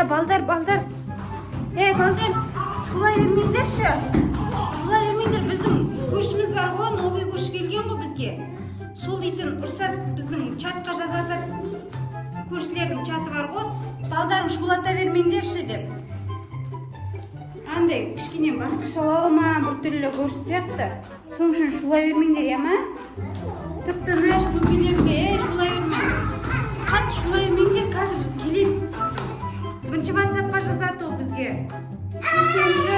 Балдар. Балдар, шулай бермеңдерші. Шулай бермеңдер, біздің көршіміз бар ғой, новый көрші келген ғой бізге. Сол дейтін ұрсат біздің чатқа жазады. Көршілердің чаты бар ғой, балдарын шулата бермеңдерші деп. Андай кішкене басқашалығы ма, бір түрлі көрші сияқты. Соң үшін шулай бермеңдер, ма? Тіпті наш бөпелерге шулай бермең. Қатты шулай бермеңдер, қазір келеді. Бірінші WhatsApp-қа жазады ол бізге. Сосын уже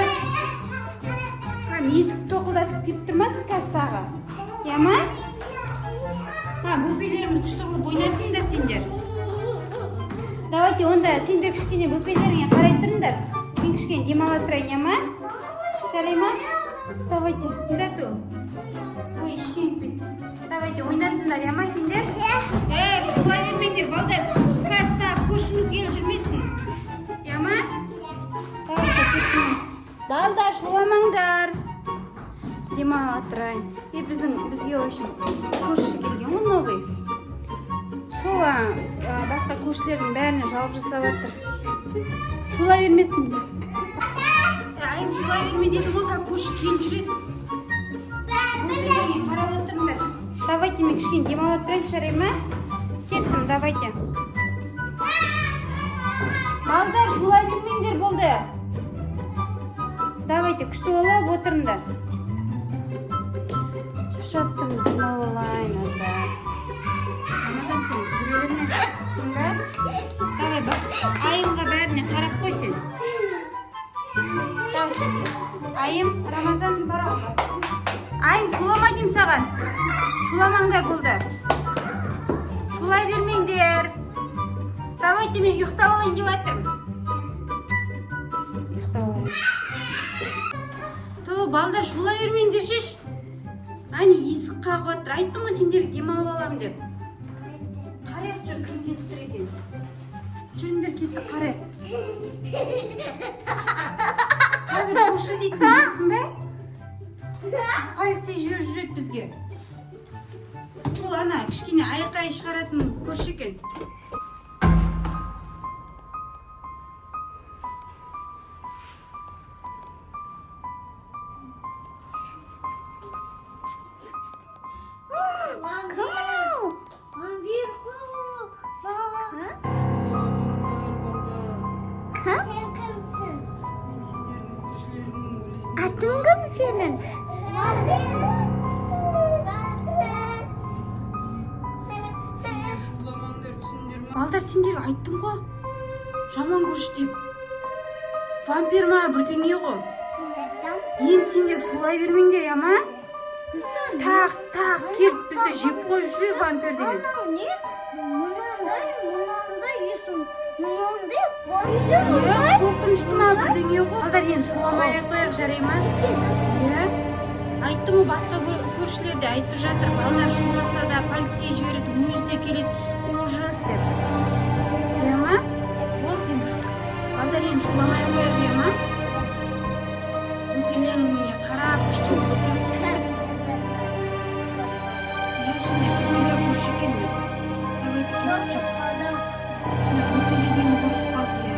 есік тоқылдатып кетіп тұрмас кассаға. Ма? Бөпелерімді күшті қылып ойнатыңдар сендер. Давайте онда сендер кішкене бөпелеріңе қарай тұрыңдар. Мен кішкене демала тұрайын, ма? Жарай ма? Давайте, зато. Ой, шең бет. Давайте ойнатыңдар, ма сендер? Шулай бермеңдер, балдар. Касса көршіміз келіп жүрмесін. Ма? Давайте, кеттім. Балдар, шуламаңдар. Демала тұрайын. Бізге өшін көрші келген ғой, новый. Сола басқа көршілердің бәріне жалып жасап жатыр. Шулай бермесін. Айым шулай берме деді ғой, көрші келіп жүреді. Бөпелерге қарап отырыңдар. Давайте мен кішкене демала тұрайын, жарай ма? Кеттім, давайте. Балдар, шулай бермеңдер болды. Давайте, күшті олап отырыңдар. Шаптым, демалайын аздар. Рамазан, сен жүгіре берме. Сонда? Давай, айымға бәріне қарап қой сен. Айым, Рамазан бара. Айым, шулама дейм саған. Шуламаңдар болды. Шулай бермеңдер. Давайте мен ұйықтап алайын деп жатырмын. Ұйықтап алайын. Балдар, шулай бермеңдер шеш. Ани есік қағып жатыр. Айттым ғой сендерге демалып алам деп. Қарайық жүр, кім кетіп тұр екен. Жүріңдер, кетті, қарайық. Қазір көрші дейтін білесің бе? Полицей жүреді бізге. Бұл ана кішкене айқай шығаратын көрші екен. Atın kım senin? Балдар, сендер айттым ғой. Жаман көрші деп. Вампир ма, бірдеңе ғой. Енді сендер шулай бермеңдер, ма? Тақ, келіп бізді жеп қойып жүр вампир деген. Қорқынышты ма, бірдеңе ғой. Балдар, енді шуламай қояқ, жарай ма? Айттым ғой, басқа көршілерде айтып жатыр. Балдар шуласа да полицей жібереді, өзі де келеді. Ужас деп. Ма? Болды енді. Балдар, енді шуламай қояқ, ма? Өпелеріңе қарап, күшті отырып. Осындай күркілі көрші екен өзі. Давайте кетіп жүр. Өпеледен қорқып қалды,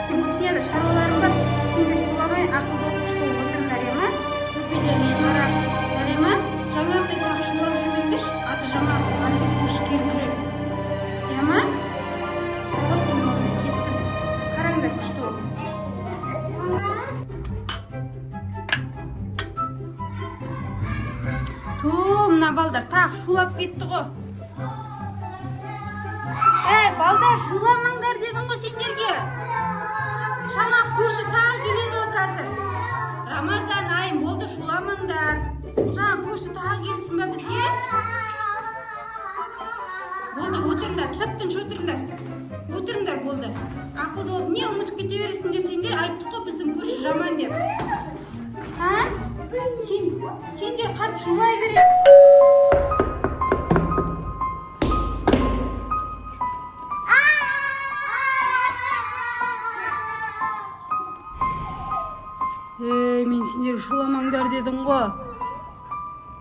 Кухняда шаруаларым бар. Сендер шуламай, ақылды болып күшті болып отырыңдар, ма? Өпелеріне қарап. Жарай ма? Жаңағыдай тағы шулап жүрмеңдерші. Аты жаңағы вампир көрші келіп жүр. Ма? Давайте мен онда кеттім. Қараңдар, күшті болып. Мына балдар тағы шулап кетті ғой. Балдар, шуламаңдар дедім ғой сендерге. Жаңа көрші тағы келеді ғой қазір. Рамазан, айым болды, шуламаңдар. Жаңа көрші тағы келсін ба бізге? Болды, отырыңдар, тып-тыныш отырыңдар. Отырыңдар, болды. Ақылды болып, не ұмытып кете бересіңдер сендер? Айттық қой біздің көрші жаман деп. Сендер қатты шулай береді. Мен сендер шуламаңдар дедім ғой.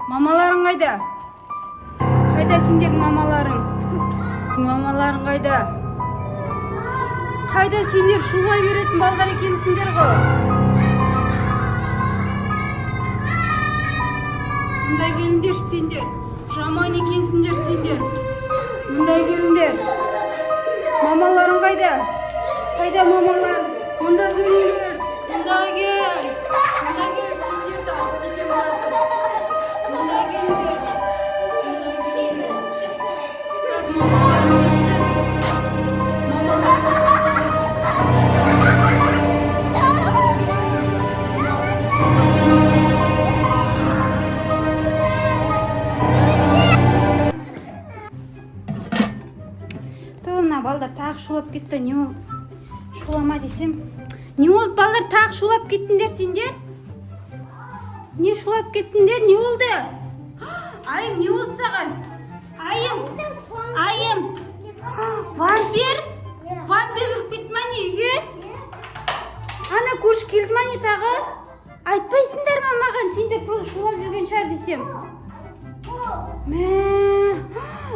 Мамаларың қайда? Қайда сендердің мамаларың? мамаларың қайда? Қайда сендер шулай беретін балдар екенсіңдер ғой? Мұнда келіңдер сендер. Жаман екенсіңдер сендер. Мұнда келіңдер. Мамаларың қайда? Қайда мамалар? Мұнда келіңдер. Мұнда кел. Мұнда кел, сендерді алып кетем қазір. Мұнда келіңдер. Мұнда келіңдер. Қазір мамаларың келсін. Мына балдар тағы шулап кетті. Не ол? Шулама десем. Не ол балдар тағы шулап кеттіңдер сендер? Не шулап кеттіңдер? Не олды? Айым, не олды саған? Айым. Айым. Вампир? Вампир кіріп кетті ма не үйге? Ана көрші келді ма не тағы? Айтпайсыңдар ма маған? Сендер просто шулап жүрген шығар десем. Мә,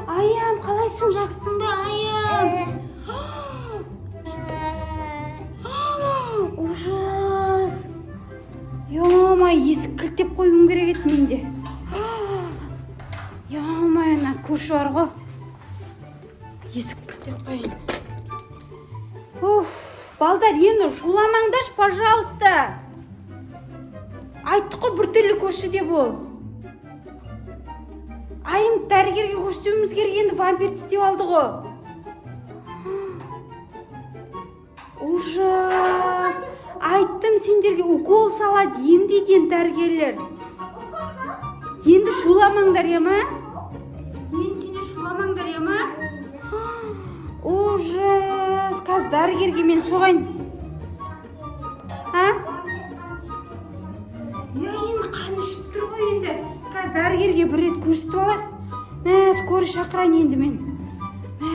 айым, қалайсың, жақсың ба, айым? Ужас. Ё-май, есік кілттеп қойғым керек еді менде. Ё-май, ана көрші бар ғой. Есік кілттеп қойын. Балдар, енді шуламаңдаршы, пожалуйста. Айттық қой, бір түрлі көрші деп ол. Айым, дәрігерге көрсетуіміз керек, енді вампир тістеп алды ғой. Ужас. Айттым сендерге, укол салады, емдейді дәрігерлер. Енді шуламаңдар ема? Енді сендер шуламаңдар ема? Ужас. Қазір дәрігерге мен соғайын. Енді қан ішіп тұр ғой енді. Қазір дәрігерге бір рет көрсетіп алайық. Скорый шақырайын енді мен.